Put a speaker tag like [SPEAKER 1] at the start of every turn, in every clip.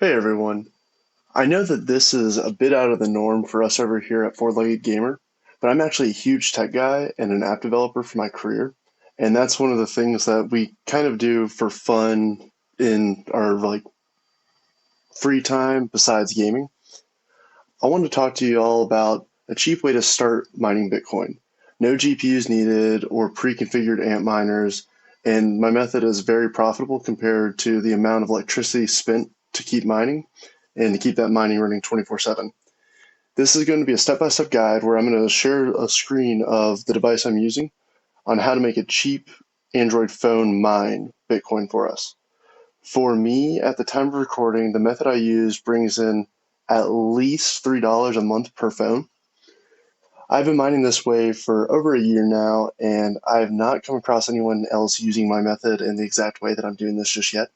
[SPEAKER 1] Hey everyone. I know that this is a bit out of the norm for us over here at Four Legged Gamer, but I'm actually a huge tech guy and an app developer for my career. And that's one of the things that we kind of do for fun in our free time besides gaming. I wanted to talk to you all about a cheap way to start mining Bitcoin. No GPUs needed or pre-configured AMP miners, and my method is very profitable compared to the amount of electricity spent to keep mining and to keep that mining running 24/7. This is going to be a step-by-step guide where I'm going to share a screen of the device I'm using on how to make a cheap Android phone mine Bitcoin for us. For me, at the time of recording, the method I use brings in at least $3 a month per phone. I've been mining this way for over a year now, and I have not come across anyone else using my method in the exact way that I'm doing this just yet.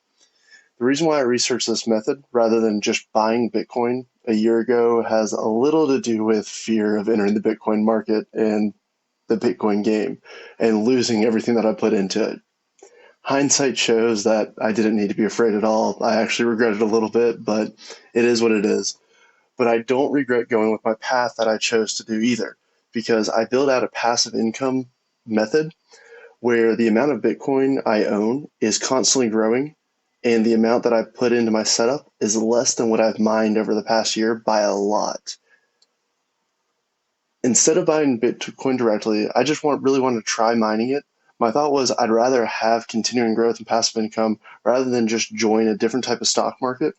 [SPEAKER 1] The reason why I researched this method rather than just buying Bitcoin a year ago has a little to do with fear of entering the Bitcoin market and the Bitcoin game and losing everything that I put into it. Hindsight shows that I didn't need to be afraid at all. I actually regret it a little bit, but it is what it is. But I don't regret going with my path that I chose to do either, because I built out a passive income method where the amount of Bitcoin I own is constantly growing, and the amount that I put into my setup is less than what I've mined over the past year by a lot. Instead of buying Bitcoin directly, I just really want to try mining it. My thought was I'd rather have continuing growth and passive income rather than just join a different type of stock market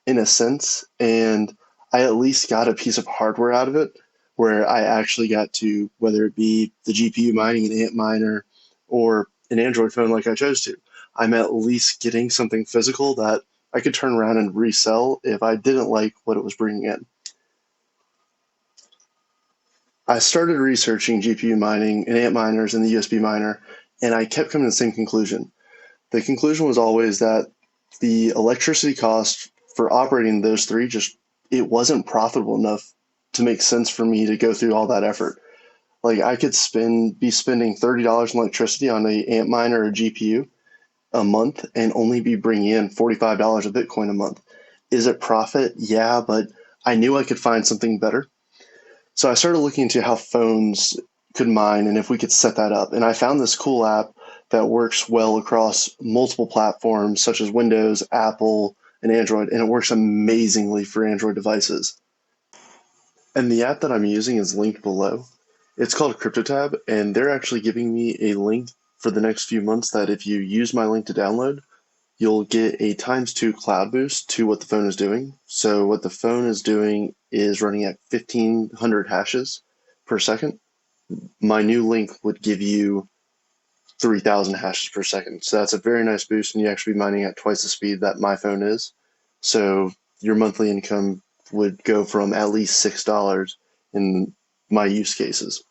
[SPEAKER 1] in a sense. And I at least got a piece of hardware out of it where I actually got to, whether it be the GPU mining, an Antminer, or an Android phone like I chose to, I'm at least getting something physical that I could turn around and resell if I didn't like what it was bringing in. I started researching GPU mining and Antminers and the USB miner, and I kept coming to the same conclusion. The conclusion was always that the electricity cost for operating those three just it wasn't profitable enough to make sense for me to go through all that effort. Like I could be spending $30 in electricity on a Antminer or a GPU a month and only be bringing in $45 of Bitcoin a month. Is it profit? Yeah, but I knew I could find something better. So I started looking into how phones could mine and if we could set that up. And I found this cool app that works well across multiple platforms such as Windows, Apple, and Android, and it works amazingly for Android devices. And the app that I'm using is linked below. It's called CryptoTab, and they're actually giving me a link for the next few months that if you use my link to download, you'll get a times 2 cloud boost to what the phone is doing. So what the phone is doing is running at 1500 hashes per second. My new link would give you 3000 hashes per second. So that's a very nice boost, and you actually be mining at twice the speed that my phone is. So your monthly income would go from at least $6 in my use cases.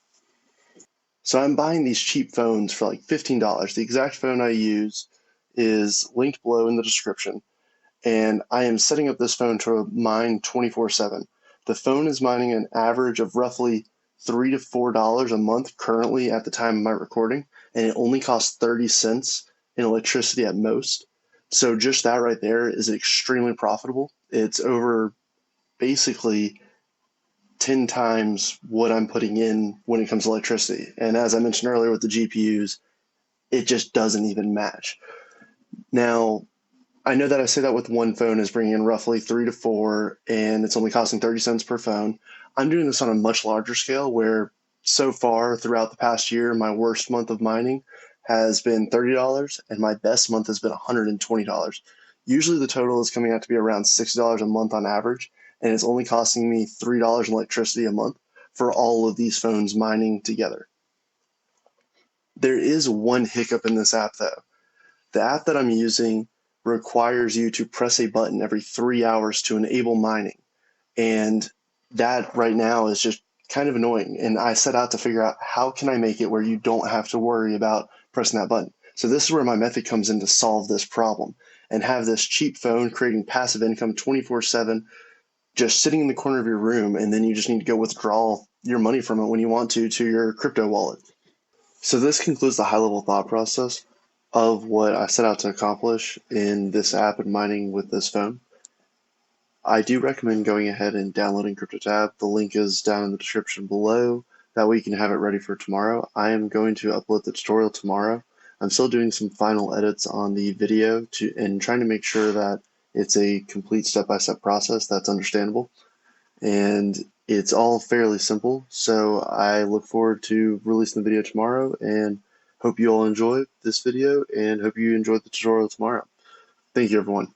[SPEAKER 1] So I'm buying these cheap phones for like $15. The exact phone I use is linked below in the description, and I am setting up this phone to mine 24/7. The phone is mining an average of roughly $3 to $4 a month currently at the time of my recording, and it only costs 30 cents in electricity at most. So just that right there is extremely profitable. It's over basically 10 times what I'm putting in when it comes to electricity. And as I mentioned earlier with the GPUs, it just doesn't even match. Now, I know that I say that with one phone is bringing in roughly 3 to 4, and it's only costing 30 cents per phone. I'm doing this on a much larger scale where so far throughout the past year, my worst month of mining has been $30 and my best month has been $120. Usually the total is coming out to be around $60 a month on average, and it's only costing me $3 in electricity a month for all of these phones mining together. There is one hiccup in this app though. The app that I'm using requires you to press a button every 3 hours to enable mining. And that right now is just kind of annoying. And I set out to figure out how can I make it where you don't have to worry about pressing that button. So this is where my method comes in to solve this problem and have this cheap phone creating passive income 24/7 just sitting in the corner of your room, and then you just need to go withdraw your money from it when you want to your crypto wallet. So this concludes the high-level thought process of what I set out to accomplish in this app and mining with this phone. I do recommend going ahead and downloading CryptoTab. The link is down in the description below. That way you can have it ready for tomorrow. I am going to upload the tutorial tomorrow. I'm still doing some final edits on the video and trying to make sure that it's a complete step-by-step process that's understandable. And it's all fairly simple, so I look forward to releasing the video tomorrow and hope you all enjoy this video and hope you enjoy the tutorial tomorrow. Thank you, everyone.